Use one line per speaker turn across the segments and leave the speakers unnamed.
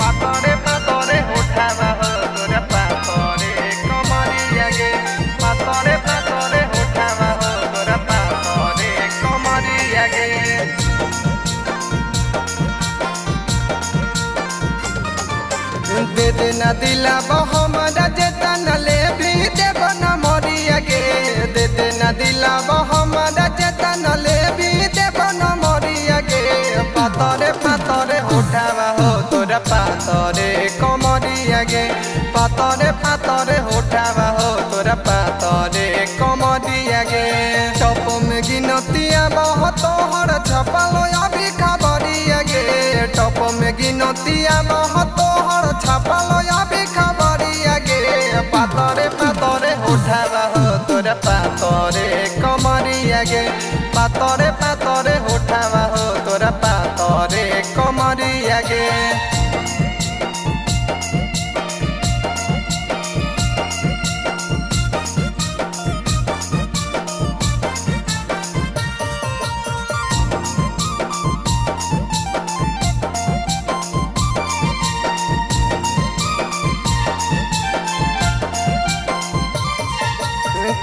पातरे पातरे उठावा हो तोरा पातरे कमरिया गे पातरे पातरे उठावा हो तोरा पातरे कमरिया गे दे देना दिला हमरा जेतना ले भी देव न मरिया गे दे देना दिला हमरा जेतना ले भी देव न मरिया गे पातरे पातरे उठावा हो तोरा पातरे कमरिया गे पातरे पातरे उठावा हो तोरा पातरे कमरिया गे टप में गिनतिया बहुत तोहर छपलो अभी खबरिया गे टप में गिनतिया बहुत तोहर छपलो अभी खबरिया गे पातरे पातरे उठावा हो तोरा पातरे कमरिया गे पातरे पातरे उठावा हो तोरा पातरे कमरिया गे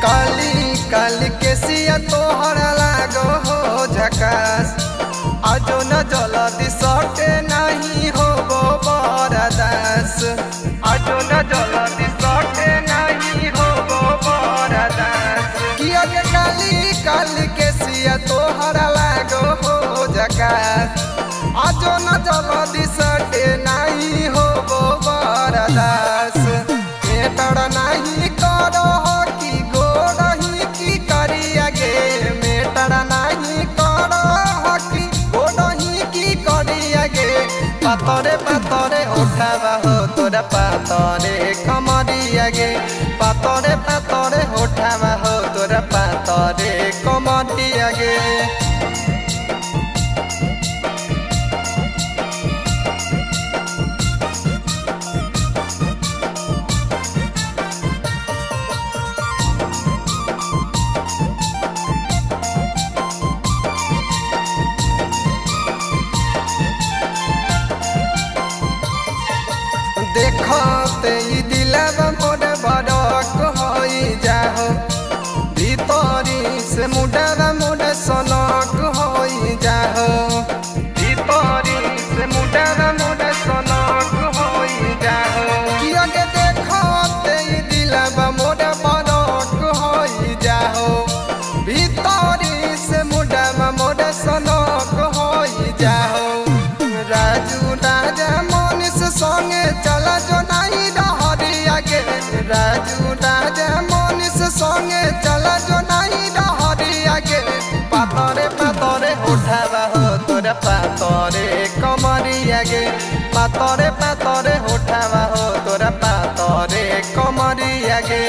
काली काली के सिया तोहर लागो हो झकास आजो न जल्दी सटे नहीं हो बरदास आजो न जल्दी सटे नहीं हो बरदास किया के काली काली के सिया तोहर लागो हो झकास आजो न जल्दी सटे नहीं हो बरदास मेटर नहीं करो पातरे पातरे उठावा हो तोरा पातरे कमरिया गे पातरे पातरे उठावा हो तोरा पातरे कमरिया गे देखते ही दिलवा मोर बड़क होई जाहो भीतरी से मुडरा मोर सनक होई जाहो भीतरी से मुडरा मोर सनक होई जाहो किया के देखते ही दिलवा मोर बड़क होई जाहो भीतरी से मुडरा मोर सनक होई जाहो राजू राजा मनीष संगे चला जो नहीं डहरिया गे राजू राजा मनीष संगे चला जो नहीं डहरिया गे पातरे पातरे उठावा हो तोरा पातरे कमरिया गे पातरे पातरे उठावा हो तोरा पातरे कमरिया गे।